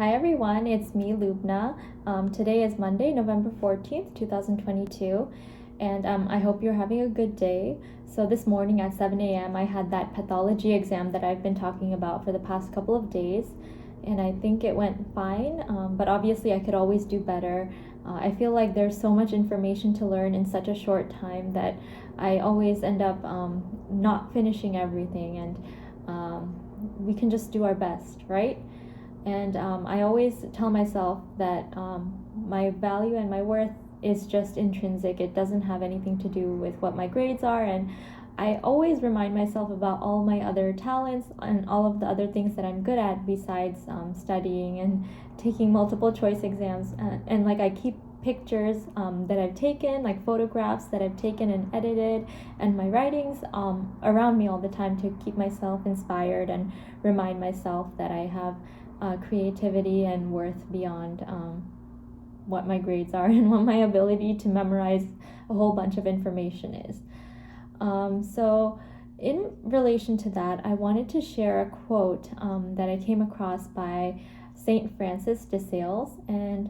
Hi everyone, it's me, Lubna. Today is Monday, November 14th, 2022, and I hope you're having a good day. So this morning at 7 a.m. I had that pathology exam that I've been talking about for the past couple of days, and I think it went fine, but obviously I could always do better. I feel like there's so much information to learn in such a short time that I always end up not finishing everything, and we can just do our best, right? And I always tell myself that my value and my worth is just intrinsic. It doesn't have anything to do with what my grades are. And I always remind myself about all my other talents and all of the other things that I'm good at besides studying and taking multiple choice exams. And like I keep pictures that I've taken, like photographs that I've taken and edited, and my writings around me all the time to keep myself inspired and remind myself that I have creativity and worth beyond what my grades are and what my ability to memorize a whole bunch of information is. So in relation to that, I wanted to share a quote that I came across by St. Francis de Sales, and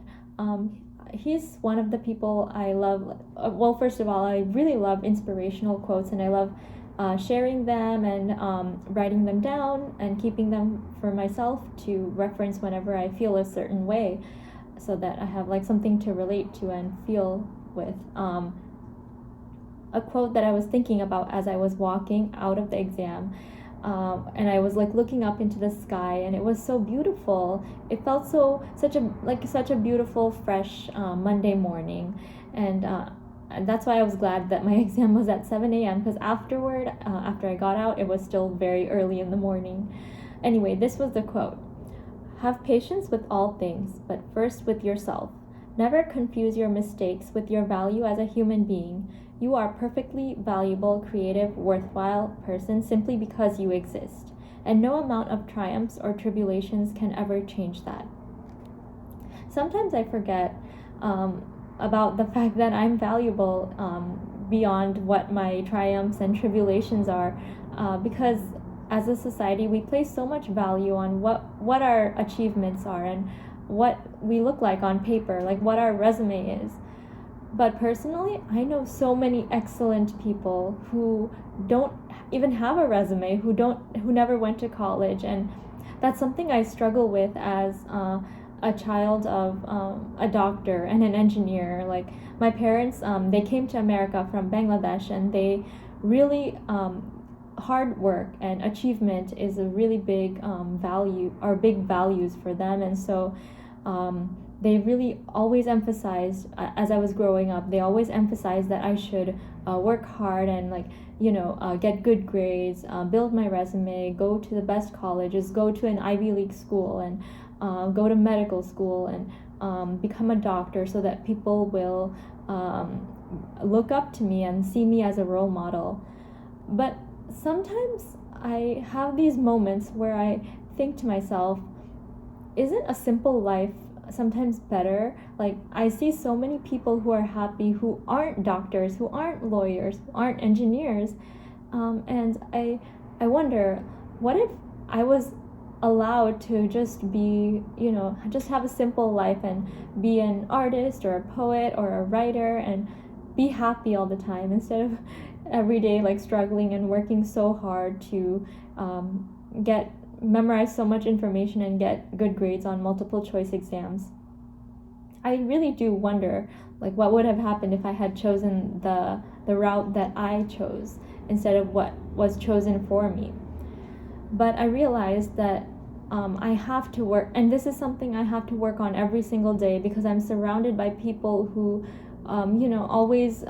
he's one of the people I love. Well, first of all, I really love inspirational quotes, and I love sharing them and writing them down and keeping them for myself to reference whenever I feel a certain way, so that I have like something to relate to and feel with. A quote that I was thinking about as I was walking out of the exam, and I was like looking up into the sky, and it was so beautiful. It felt such a beautiful, fresh Monday morning, and that's why I was glad that my exam was at 7 a.m. because afterward, after I got out, it was still very early in the morning. Anyway, this was the quote: "Have patience with all things, but first with yourself. Never confuse your mistakes with your value as a human being. You are a perfectly valuable, creative, worthwhile person simply because you exist, and no amount of triumphs or tribulations can ever change that." Sometimes I forget about the fact that I'm valuable beyond what my triumphs and tribulations are, because as a society we place so much value on what our achievements are and what we look like on paper, like what our resume is. But personally, I know so many excellent people who don't even have a resume, who never went to college, and that's something I struggle with as a child of a doctor and an engineer. Like my parents, they came to America from Bangladesh, and they really hard work and achievement is a really big value, or big values for them, and so they really always emphasized, as I was growing up, they always emphasized that I should work hard and get good grades, build my resume, go to the best colleges, go to an Ivy League school, and go to medical school, and become a doctor, so that people will look up to me and see me as a role model. But sometimes I have these moments where I think to myself, isn't a simple life sometimes better? Like I see so many people who are happy, who aren't doctors, who aren't lawyers, who aren't engineers, and I wonder, what if I was allowed to just be, just have a simple life and be an artist or a poet or a writer and be happy all the time, instead of every day like struggling and working so hard to memorize so much information and get good grades on multiple choice exams. I really do wonder, like, what would have happened if I had chosen the route that I chose instead of what was chosen for me. But I realized that I have to work, and this is something I have to work on every single day, because I'm surrounded by people who always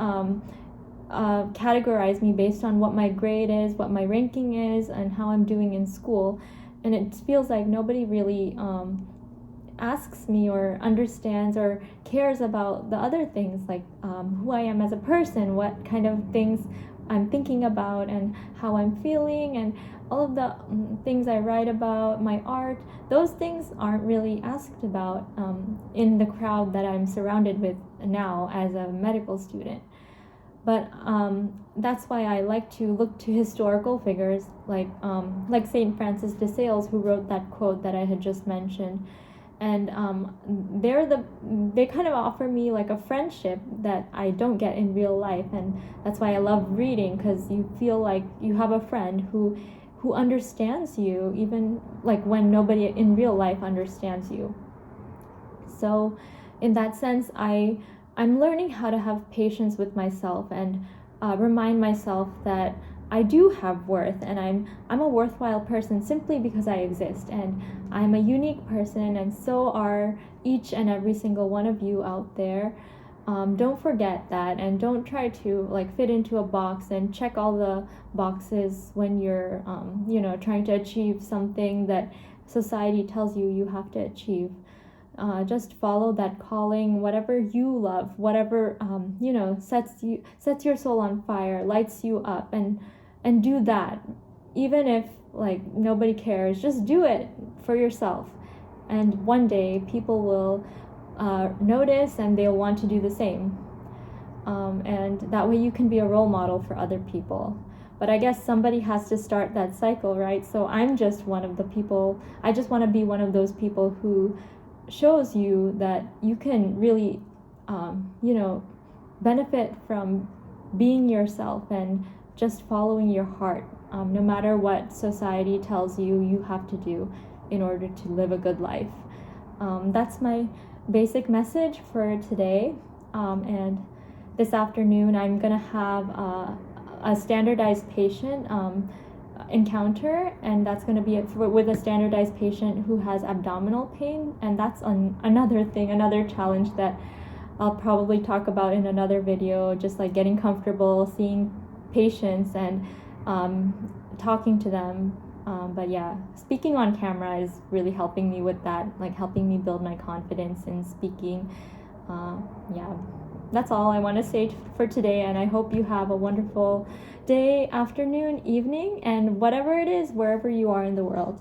categorize me based on what my grade is, what my ranking is, and how I'm doing in school. And it feels like nobody really asks me or understands or cares about the other things, like who I am as a person, what kind of things I'm thinking about, and how I'm feeling, and all of the things I write about, my art. Those things aren't really asked about in the crowd that I'm surrounded with now as a medical student. But that's why I like to look to historical figures like St. Francis de Sales, who wrote that quote that I had just mentioned. and they kind of offer me like a friendship that I don't get in real life, and that's why I love reading, because you feel like you have a friend who understands you, even like when nobody in real life understands you. So in that sense, I'm learning how to have patience with myself and remind myself that I do have worth, and I'm a worthwhile person simply because I exist, and I'm a unique person, and so are each and every single one of you out there. Don't forget that, and don't try to like fit into a box and check all the boxes when you're trying to achieve something that society tells you have to achieve. Just follow that calling, whatever you love, whatever sets your soul on fire, lights you up, and do that. Even if like nobody cares, just do it for yourself, and one day people will notice, and they'll want to do the same, and that way you can be a role model for other people. But I guess somebody has to start that cycle, right? So I'm just one of the people. I just want to be one of those people who shows you that you can really benefit from being yourself and just following your heart, no matter what society tells you have to do in order to live a good life. That's my basic message for today, and this afternoon I'm gonna have a standardized patient encounter, and that's going to be with a standardized patient who has abdominal pain, and that's another challenge that I'll probably talk about in another video, just like getting comfortable seeing patients and talking to them. But yeah, speaking on camera is really helping me with that, like helping me build my confidence in speaking. Yeah, that's all I want to say for today, and I hope you have a wonderful day, afternoon, evening, and whatever it is, wherever you are in the world.